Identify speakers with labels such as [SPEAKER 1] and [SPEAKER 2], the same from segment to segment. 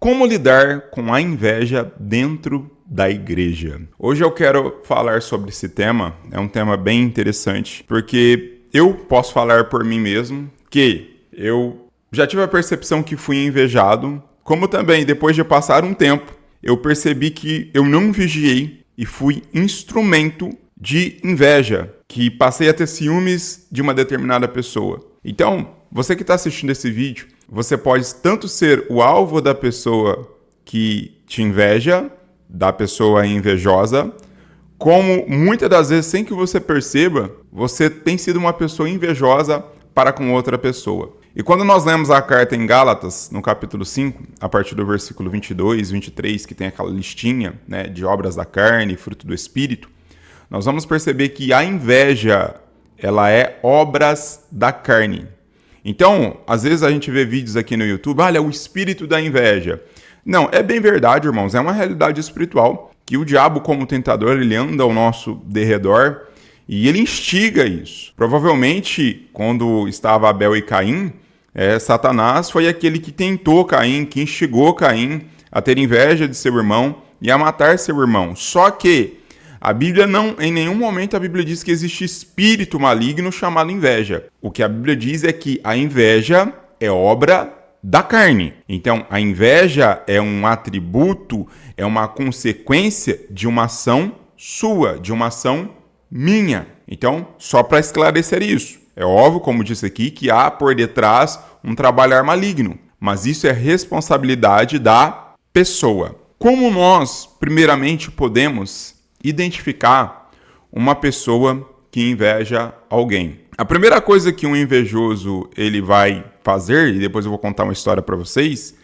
[SPEAKER 1] Como lidar com a inveja dentro da igreja? Hoje eu quero falar sobre esse tema. É um tema bem interessante, porque eu posso falar por mim mesmo que eu já tive a percepção que fui invejado, como também depois de passar um tempo, eu percebi que eu não vigiei e fui instrumento de inveja, que passei a ter ciúmes de uma determinada pessoa. Então, você que está assistindo esse vídeo, você pode tanto ser o alvo da pessoa que te inveja, da pessoa invejosa, como muitas das vezes, sem que você perceba, você tem sido uma pessoa invejosa para com outra pessoa. E quando nós lemos a carta em Gálatas, no capítulo 5, a partir do versículo 22, 23, que tem aquela listinha, né, de obras da carne, fruto do Espírito, nós vamos perceber que a inveja, ela é obras da carne. Então, às vezes a gente vê vídeos aqui no YouTube, olha, o espírito da inveja. Não, é bem verdade, irmãos, é uma realidade espiritual que o diabo, como tentador, ele anda ao nosso derredor e ele instiga isso. Provavelmente, quando estava Abel e Caim, Satanás foi aquele que tentou Caim, que instigou Caim a ter inveja de seu irmão e a matar seu irmão. Só que a Bíblia não, em nenhum momento a Bíblia diz que existe espírito maligno chamado inveja. O que a Bíblia diz é que a inveja é obra da carne. Então, a inveja é um atributo, é uma consequência de uma ação sua, de uma ação minha. Então, só para esclarecer isso. É óbvio, como disse aqui, que há por detrás um trabalhar maligno. Mas isso é responsabilidade da pessoa. Como nós, primeiramente, podemos identificar uma pessoa que inveja alguém? A primeira coisa que um invejoso ele vai fazer, e depois eu vou contar uma história para vocês,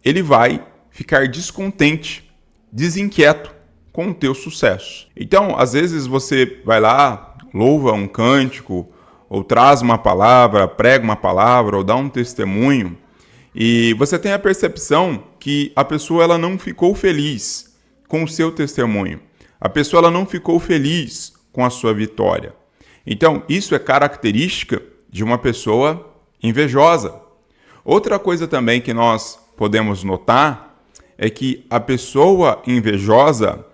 [SPEAKER 1] ele vai ficar descontente, desinquieto com o teu sucesso. Então, às vezes você vai lá, louva um cântico, ou traz uma palavra, prega uma palavra, ou dá um testemunho, e você tem a percepção que a pessoa ela não ficou feliz com o seu testemunho. A pessoa ela não ficou feliz com a sua vitória. Então, isso é característica de uma pessoa invejosa. Outra coisa também que nós podemos notar é que a pessoa invejosa,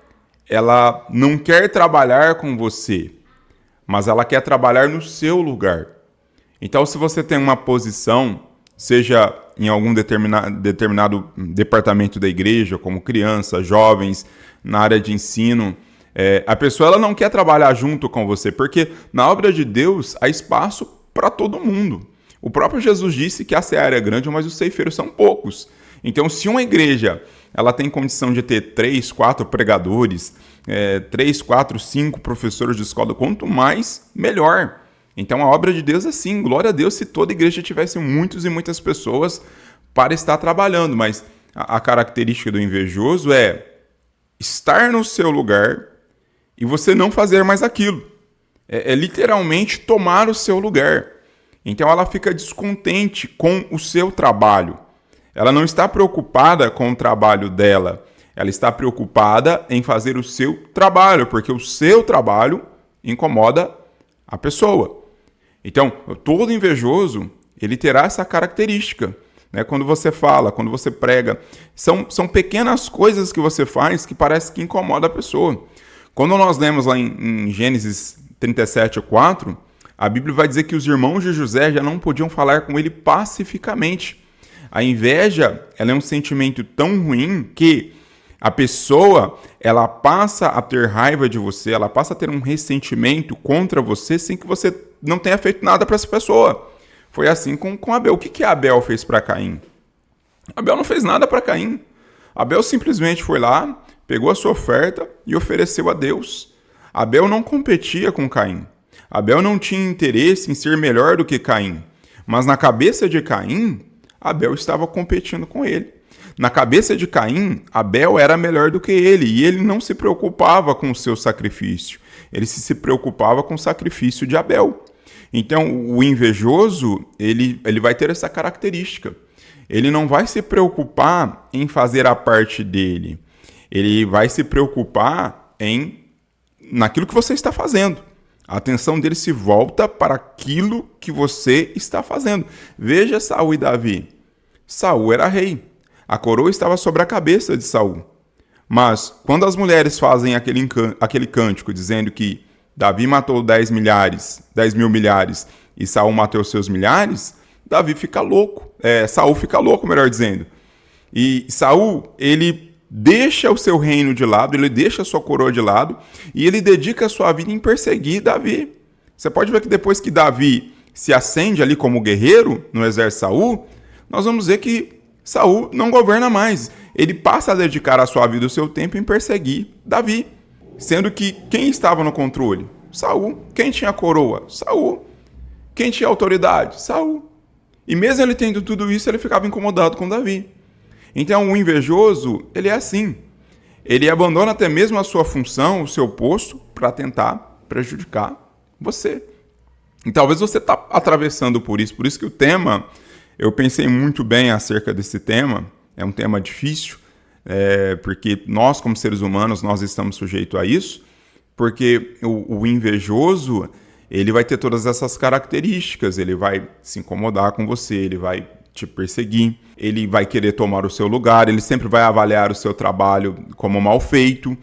[SPEAKER 1] ela não quer trabalhar com você, mas ela quer trabalhar no seu lugar. Então, se você tem uma posição, seja em algum determinado departamento da igreja, como criança, jovens, na área de ensino, a pessoa ela não quer trabalhar junto com você, porque na obra de Deus há espaço para todo mundo. O próprio Jesus disse que a seara é grande, mas os ceifeiros são poucos. Então, se uma igreja ela tem condição de ter 3, 4 pregadores, 3, 4, 5 professores de escola, quanto mais, melhor. Então, a obra de Deus é assim, glória a Deus se toda igreja tivesse muitos e muitas pessoas para estar trabalhando, mas a característica do invejoso é estar no seu lugar e você não fazer mais aquilo. É literalmente tomar o seu lugar. Então ela fica descontente com o seu trabalho. Ela não está preocupada com o trabalho dela. Ela está preocupada em fazer o seu trabalho, porque o seu trabalho incomoda a pessoa. Então, todo invejoso, ele terá essa característica. Quando você fala, quando você prega, são pequenas coisas que você faz que parece que incomoda a pessoa. Quando nós lemos lá em Gênesis 37:4, a Bíblia vai dizer que os irmãos de José já não podiam falar com ele pacificamente. A inveja, ela é um sentimento tão ruim que a pessoa, ela passa a ter raiva de você, ela passa a ter um ressentimento contra você sem que você não tenha feito nada para essa pessoa. Foi assim com Abel. O que Abel fez para Caim? Abel não fez nada para Caim. Abel simplesmente foi lá, pegou a sua oferta e ofereceu a Deus. Abel não competia com Caim. Abel não tinha interesse em ser melhor do que Caim. Mas na cabeça de Caim, Abel estava competindo com ele. Na cabeça de Caim, Abel era melhor do que ele e ele não se preocupava com o seu sacrifício. Ele se preocupava com o sacrifício de Abel. Então, o invejoso, ele vai ter essa característica. Ele não vai se preocupar em fazer a parte dele. Ele vai se preocupar naquilo que você está fazendo. A atenção dele se volta para aquilo que você está fazendo. Veja Saul e Davi. Saul era rei. A coroa estava sobre a cabeça de Saul. Mas quando as mulheres fazem aquele cântico dizendo que Davi matou 10 mil milhares e Saul matou seus milhares, Davi fica louco. Saul fica louco, melhor dizendo. E Saul, ele deixa o seu reino de lado, ele deixa a sua coroa de lado e ele dedica a sua vida em perseguir Davi. Você pode ver que depois que Davi se acende ali como guerreiro no exército de Saul, nós vamos ver que Saul não governa mais. Ele passa a dedicar a sua vida e o seu tempo em perseguir Davi. Sendo que quem estava no controle? Saul. Quem tinha a coroa? Saul. Quem tinha autoridade? Saul. E mesmo ele tendo tudo isso, ele ficava incomodado com Davi. Então o invejoso, ele é assim. Ele abandona até mesmo a sua função, o seu posto, para tentar prejudicar você. E talvez você está atravessando por isso que o tema, eu pensei muito bem acerca desse tema, é um tema difícil, porque nós como seres humanos, nós estamos sujeitos a isso, porque o invejoso, ele vai ter todas essas características, ele vai se incomodar com você, ele vai te perseguir, ele vai querer tomar o seu lugar, ele sempre vai avaliar o seu trabalho como mal feito,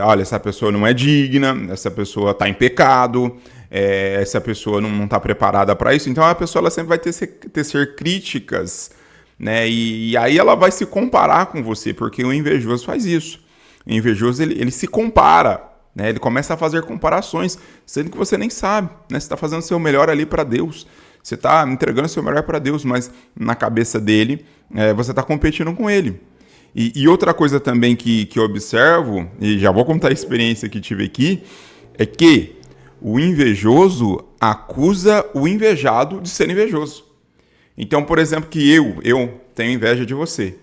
[SPEAKER 1] olha, essa pessoa não é digna, essa pessoa está em pecado, essa pessoa não está preparada para isso. Então a pessoa ela sempre vai tecer críticas, né? E aí ela vai se comparar com você, porque o invejoso faz isso. O invejoso ele se compara, né? Ele começa a fazer comparações, sendo que você nem sabe, né? Você está fazendo o seu melhor ali para Deus, você está entregando o seu melhor para Deus, mas na cabeça dele você está competindo com ele. E outra coisa também que eu observo, e já vou contar a experiência que tive aqui, é que o invejoso acusa o invejado de ser invejoso. Então, por exemplo, que eu tenho inveja de você.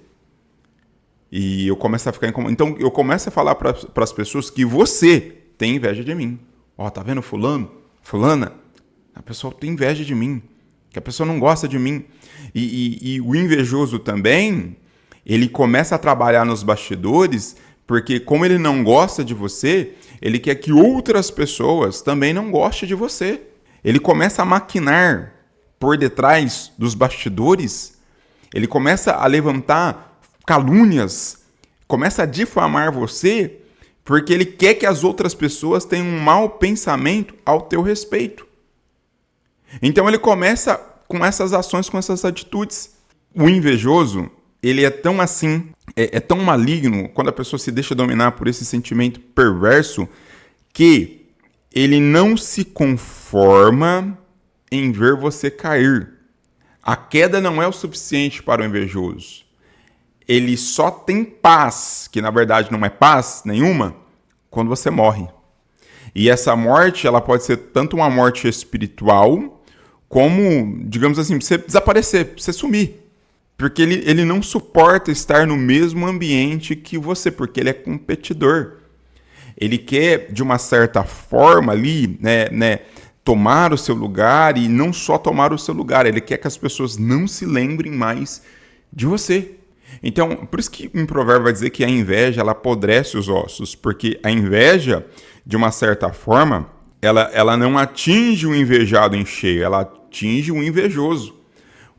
[SPEAKER 1] E eu começo a ficar incomodado. Então, eu começo a falar para as pessoas que você tem inveja de mim. Tá vendo fulano? Fulana? A pessoa tem inveja de mim. Que a pessoa não gosta de mim. E o invejoso também, ele começa a trabalhar nos bastidores, porque como ele não gosta de você, ele quer que outras pessoas também não gostem de você. Ele começa a maquinar por detrás dos bastidores, ele começa a levantar calúnias, começa a difamar você, porque ele quer que as outras pessoas tenham um mau pensamento ao teu respeito. Então ele começa com essas ações, com essas atitudes. O invejoso, ele é tão assim, é tão maligno, quando a pessoa se deixa dominar por esse sentimento perverso, que ele não se conforma em ver você cair. A queda não é o suficiente para o invejoso. Ele só tem paz, que na verdade não é paz nenhuma, quando você morre. E essa morte, ela pode ser tanto uma morte espiritual, como, digamos assim, você desaparecer, você sumir. Porque ele não suporta estar no mesmo ambiente que você, porque ele é competidor. Ele quer, de uma certa forma ali, né, tomar o seu lugar, e não só tomar o seu lugar, ele quer que as pessoas não se lembrem mais de você. Então, por isso que em Provérbio vai dizer que a inveja, ela apodrece os ossos, porque a inveja, de uma certa forma, ela não atinge o invejado em cheio, ela atinge o invejoso.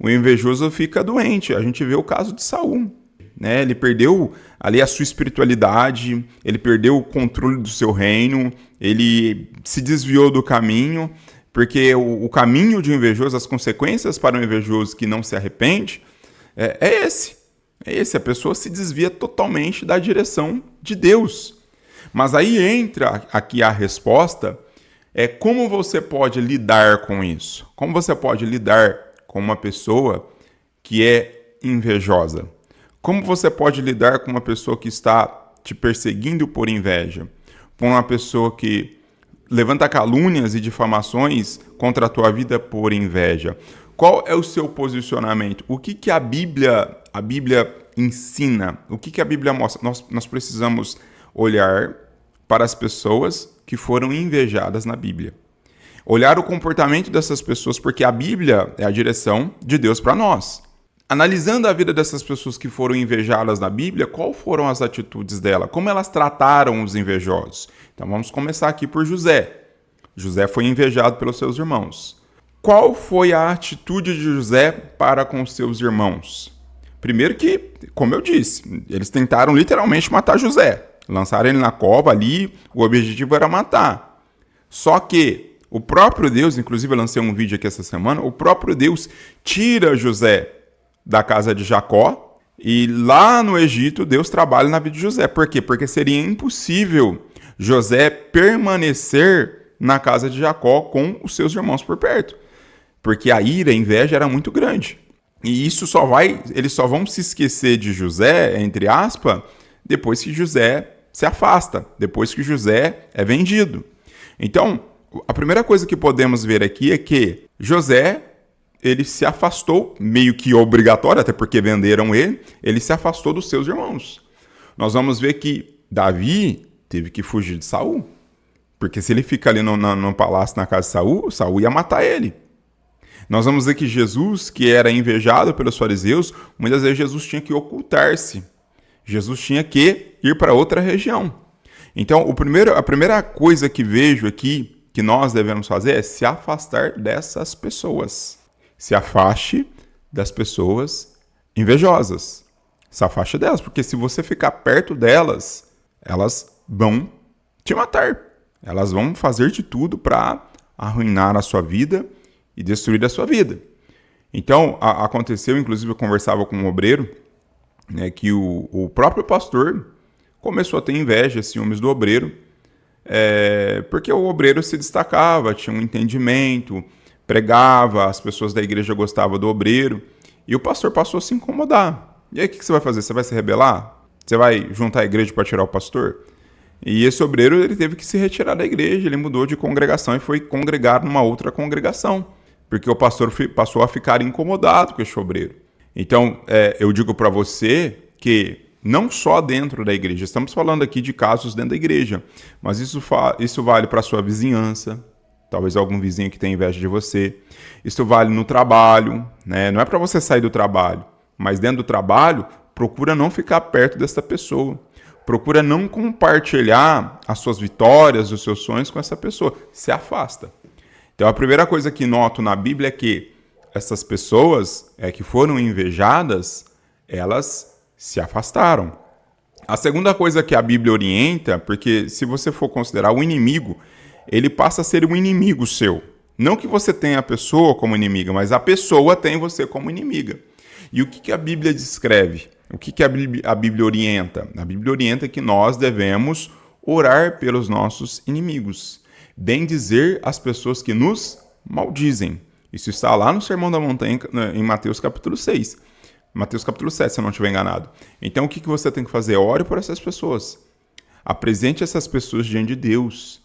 [SPEAKER 1] O invejoso fica doente. A gente vê o caso de Saul, né? Ele perdeu ali a sua espiritualidade, ele perdeu o controle do seu reino, ele se desviou do caminho, porque o caminho de um invejoso, as consequências para um invejoso que não se arrepende, é esse. A pessoa se desvia totalmente da direção de Deus. Mas aí entra aqui a resposta, como você pode lidar com isso? Como você pode lidar com uma pessoa que é invejosa? Como você pode lidar com uma pessoa que está te perseguindo por inveja? Com uma pessoa que levanta calúnias e difamações contra a tua vida por inveja? Qual é o seu posicionamento? O que a Bíblia ensina? O que a Bíblia mostra? Nós precisamos olhar para as pessoas que foram invejadas na Bíblia. Olhar o comportamento dessas pessoas, porque a Bíblia é a direção de Deus para nós. Analisando a vida dessas pessoas que foram invejadas na Bíblia, quais foram as atitudes dela? Como elas trataram os invejosos? Então vamos começar aqui por José. José foi invejado pelos seus irmãos. Qual foi a atitude de José para com os seus irmãos? Primeiro que, como eu disse, eles tentaram literalmente matar José. Lançaram ele na cova ali, o objetivo era matar. Só que o próprio Deus, inclusive eu lancei um vídeo aqui essa semana, o próprio Deus tira José da casa de Jacó e lá no Egito Deus trabalha na vida de José. Por quê? Porque seria impossível José permanecer na casa de Jacó com os seus irmãos por perto. Porque a ira, a inveja era muito grande. E isso eles só vão se esquecer de José, entre aspas, depois que José se afasta, depois que José é vendido. Então, a primeira coisa que podemos ver aqui é que José, ele se afastou, meio que obrigatório, até porque venderam ele se afastou dos seus irmãos. Nós vamos ver que Davi teve que fugir de Saul, porque se ele fica ali no palácio, na casa de Saul, Saul ia matar ele. Nós vamos ver que Jesus, que era invejado pelos fariseus, muitas vezes Jesus tinha que ocultar-se. Jesus tinha que ir para outra região. Então, a primeira coisa que vejo aqui, que nós devemos fazer, é se afastar dessas pessoas. Se afaste das pessoas invejosas. Se afaste delas, porque se você ficar perto delas, elas vão te matar. Elas vão fazer de tudo para arruinar a sua vida e destruir a sua vida. Então, aconteceu, inclusive eu conversava com um obreiro, né, que o próprio pastor começou a ter inveja, ciúmes do obreiro, porque o obreiro se destacava, tinha um entendimento, pregava, as pessoas da igreja gostavam do obreiro, e o pastor passou a se incomodar. E aí o que você vai fazer? Você vai se rebelar? Você vai juntar a igreja para tirar o pastor? E esse obreiro ele teve que se retirar da igreja, ele mudou de congregação e foi congregar numa outra congregação, porque o pastor passou a ficar incomodado com esse obreiro. Então, eu digo para você que não só dentro da igreja, estamos falando aqui de casos dentro da igreja, mas isso vale para a sua vizinhança, talvez algum vizinho que tenha inveja de você. Isso vale no trabalho, né? Não é para você sair do trabalho, mas dentro do trabalho, procura não ficar perto dessa pessoa. Procura não compartilhar as suas vitórias, os seus sonhos com essa pessoa. Se afasta. Então, a primeira coisa que noto na Bíblia é que essas pessoas que foram invejadas, elas se afastaram. A segunda coisa que a Bíblia orienta, porque se você for considerar o inimigo, ele passa a ser um inimigo seu. Não que você tenha a pessoa como inimiga, mas a pessoa tem você como inimiga. E o que a Bíblia descreve? O que a Bíblia orienta? A Bíblia orienta que nós devemos orar pelos nossos inimigos. Bendizer as pessoas que nos maldizem. Isso está lá no Sermão da Montanha, em Mateus capítulo 6. Mateus capítulo 7, se eu não estiver enganado. Então, o que você tem que fazer? Ore por essas pessoas. Apresente essas pessoas diante de Deus.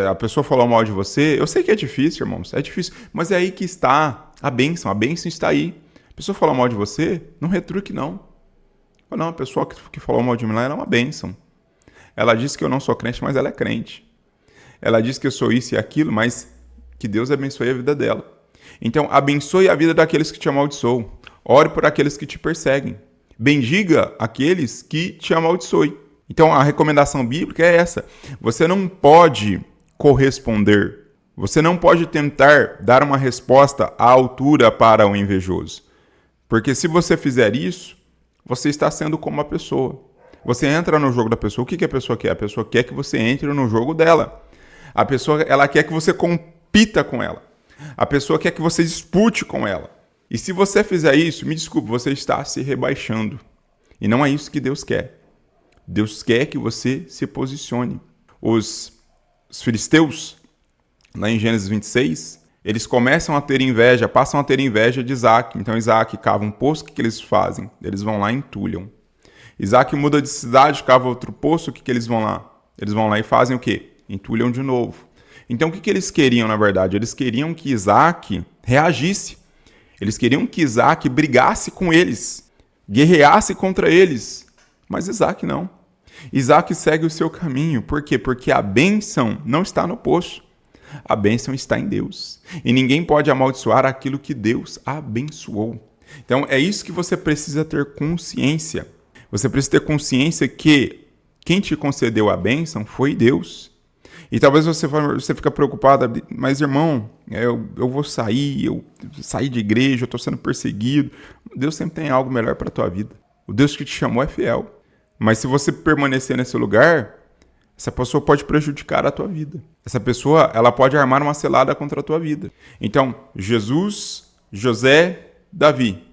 [SPEAKER 1] A pessoa falou mal de você. Eu sei que é difícil, irmãos. É difícil. Mas é aí que está a bênção. A bênção está aí. A pessoa falou mal de você, não retruque, não. Não, a pessoa que falou mal de mim lá era uma bênção. Ela disse que eu não sou crente, mas ela é crente. Ela disse que eu sou isso e aquilo, mas que Deus abençoe a vida dela. Então, abençoe a vida daqueles que te amaldiçoam. Ore por aqueles que te perseguem. Bendiga aqueles que te amaldiçoem. Então, a recomendação bíblica é essa. Você não pode corresponder. Você não pode tentar dar uma resposta à altura para o invejoso. Porque se você fizer isso, você está sendo como a pessoa. Você entra no jogo da pessoa. O que a pessoa quer? A pessoa quer que você entre no jogo dela. A pessoa ela quer que você compita com ela. A pessoa quer que você dispute com ela. E se você fizer isso, me desculpe, você está se rebaixando. E não é isso que Deus quer. Deus quer que você se posicione. Os filisteus, lá em Gênesis 26, eles começam a ter inveja, passam a ter inveja de Isaac. Então Isaac cava um poço, o que eles fazem? Eles vão lá e entulham. Isaac muda de cidade, cava outro poço, o que eles vão lá? Eles vão lá e fazem o quê? Entulham de novo. Então o que eles queriam, na verdade? Eles queriam que Isaac reagisse. Eles queriam que Isaac brigasse com eles, guerreasse contra eles. Mas Isaac não. Isaac segue o seu caminho. Por quê? Porque a bênção não está no poço. A bênção está em Deus. E ninguém pode amaldiçoar aquilo que Deus abençoou. Então, é isso que você precisa ter consciência. Você precisa ter consciência que quem te concedeu a bênção foi Deus. E talvez você fica preocupado, mas irmão, eu vou sair, eu saí de igreja, eu estou sendo perseguido. Deus sempre tem algo melhor para a tua vida. O Deus que te chamou é fiel. Mas se você permanecer nesse lugar, essa pessoa pode prejudicar a tua vida. Essa pessoa, ela pode armar uma cilada contra a tua vida. Então, Jesus, José, Davi,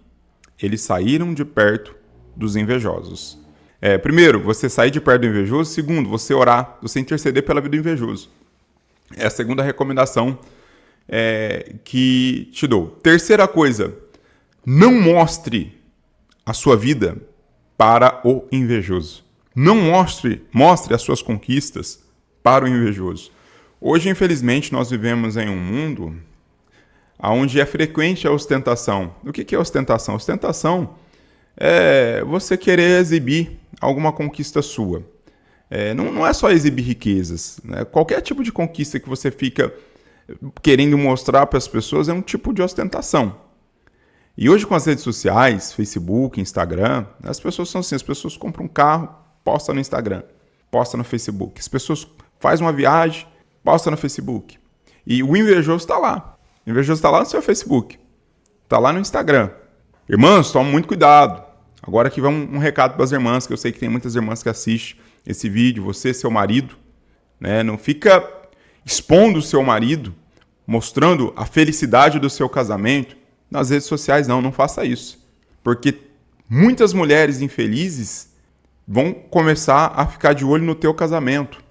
[SPEAKER 1] eles saíram de perto dos invejosos. Primeiro, você sair de perto do invejoso. Segundo, você orar, você interceder pela vida do invejoso. É a segunda recomendação que te dou. Terceira coisa, não mostre a sua vida para o invejoso. Não mostre as suas conquistas para o invejoso. Hoje, infelizmente, nós vivemos em um mundo onde é frequente a ostentação. O que é ostentação? Ostentação é você querer exibir alguma conquista sua. Não é só exibir riquezas, né? Qualquer tipo de conquista que você fica querendo mostrar para as pessoas é um tipo de ostentação. E hoje com as redes sociais, Facebook, Instagram, as pessoas são assim, as pessoas compram um carro, posta no Instagram, posta no Facebook. As pessoas fazem uma viagem, posta no Facebook. E o invejoso está lá. O invejoso está lá no seu Facebook, está lá no Instagram. Irmãs, tomem muito cuidado. Agora aqui vai um recado para as irmãs, que eu sei que tem muitas irmãs que assistem esse vídeo, você, seu marido, né? Não fica expondo o seu marido, mostrando a felicidade do seu casamento nas redes sociais, não faça isso. Porque muitas mulheres infelizes vão começar a ficar de olho no teu casamento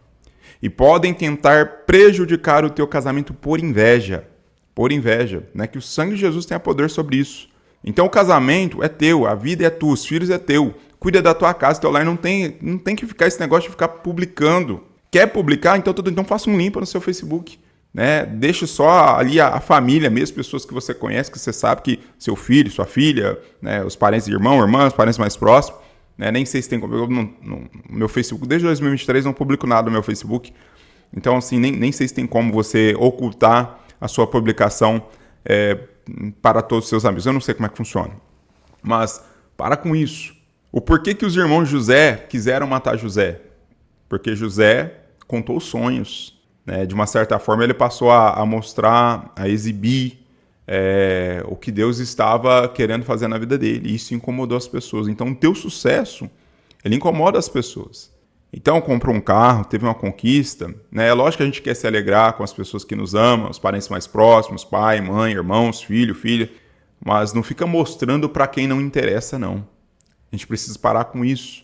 [SPEAKER 1] e podem tentar prejudicar o teu casamento por inveja. Por inveja, né? Que o sangue de Jesus tenha poder sobre isso. Então o casamento é teu, a vida é tua, os filhos é teu. Cuida da tua casa, teu lar, não tem que ficar esse negócio de ficar publicando. Quer publicar? Então faça um limpa no seu Facebook. Né? Deixe só ali a família mesmo, pessoas que você conhece, que você sabe que seu filho, sua filha, né? Os parentes de irmão, irmãs, parentes mais próximos. Né? Nem sei se tem como. Eu no meu Facebook, desde 2023, não publico nada no meu Facebook. Então, assim, nem sei se tem como você ocultar a sua publicação para todos os seus amigos. Eu não sei como é que funciona. Mas para com isso. O porquê que os irmãos José quiseram matar José? Porque José contou sonhos. Né? De uma certa forma, ele passou a mostrar, a exibir o que Deus estava querendo fazer na vida dele. E isso incomodou as pessoas. Então, o teu sucesso, ele incomoda as pessoas. Então, comprou um carro, teve uma conquista, né? É lógico que a gente quer se alegrar com as pessoas que nos amam, os parentes mais próximos, pai, mãe, irmãos, filho, filha, mas não fica mostrando para quem não interessa, não. A gente precisa parar com isso.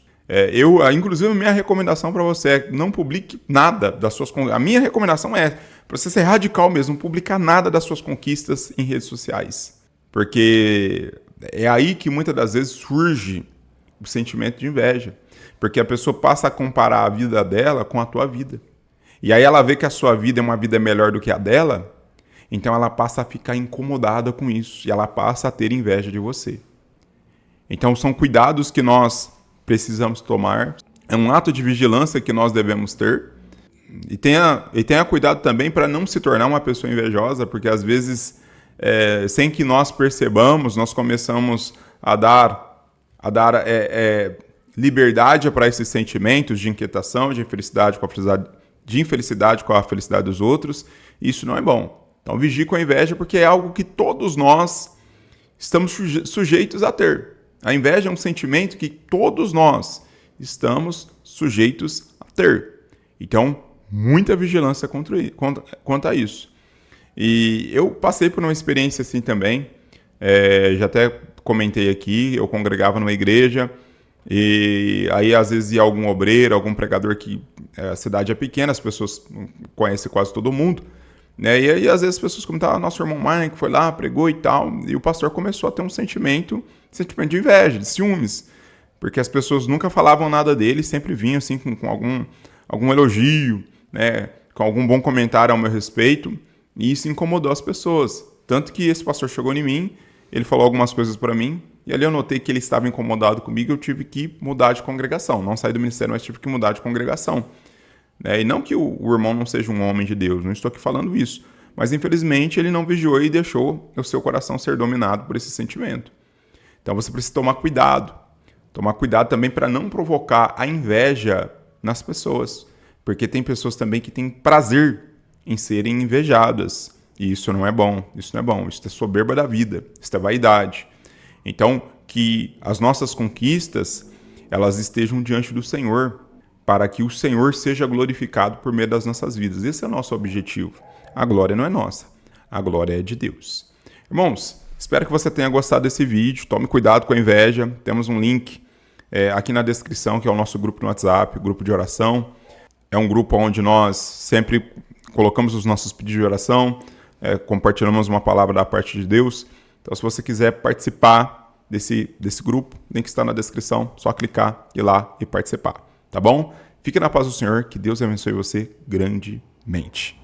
[SPEAKER 1] Inclusive, a minha recomendação para você é não publique nada das suas conquistas. A minha recomendação é para você ser radical mesmo, não publicar nada das suas conquistas em redes sociais. Porque é aí que muitas das vezes surge o sentimento de inveja. Porque a pessoa passa a comparar a vida dela com a tua vida. E aí ela vê que a sua vida é uma vida melhor do que a dela, então ela passa a ficar incomodada com isso. E ela passa a ter inveja de você. Então são cuidados que nós precisamos tomar. É um ato de vigilância que nós devemos ter. E tenha cuidado também para não se tornar uma pessoa invejosa, porque às vezes, sem que nós percebamos, nós começamos a dar liberdade para esses sentimentos de inquietação, de infelicidade com a felicidade dos outros. Isso não é bom. Então vigie com a inveja, porque é algo que todos nós estamos sujeitos a ter. A inveja é um sentimento que todos nós estamos sujeitos a ter. Então, muita vigilância quanto a isso. E eu passei por uma experiência assim também. Já até comentei aqui, eu congregava numa igreja. E aí, às vezes, ia algum obreiro, algum pregador que a cidade é pequena, as pessoas conhecem quase todo mundo, né? E aí, às vezes, as pessoas comentavam, nosso irmão Mike foi lá, pregou e tal, e o pastor começou a ter um sentimento de inveja, de ciúmes, porque as pessoas nunca falavam nada dele, sempre vinham assim com algum elogio, né? Com algum bom comentário ao meu respeito, e isso incomodou as pessoas. Tanto que esse pastor chegou em mim, ele falou algumas coisas para mim, e ali eu notei que ele estava incomodado comigo, eu tive que mudar de congregação. Não saí do ministério, mas tive que mudar de congregação. E não que o irmão não seja um homem de Deus, não estou aqui falando isso. Mas infelizmente ele não vigiou e deixou o seu coração ser dominado por esse sentimento. Então você precisa tomar cuidado. Tomar cuidado também para não provocar a inveja nas pessoas. Porque tem pessoas também que têm prazer em serem invejadas. E isso não é bom, isso não é bom. Isso é soberba da vida, isso é vaidade. Então, que as nossas conquistas, elas estejam diante do Senhor, para que o Senhor seja glorificado por meio das nossas vidas. Esse é o nosso objetivo. A glória não é nossa, a glória é de Deus. Irmãos, espero que você tenha gostado desse vídeo. Tome cuidado com a inveja. Temos um link aqui na descrição, que é o nosso grupo no WhatsApp, o grupo de oração. É um grupo onde nós sempre colocamos os nossos pedidos de oração, compartilhamos uma palavra da parte de Deus. Então, se você quiser participar desse grupo, o link está na descrição, só clicar, ir lá e participar. Tá bom? Fique na paz do Senhor, que Deus abençoe você grandemente.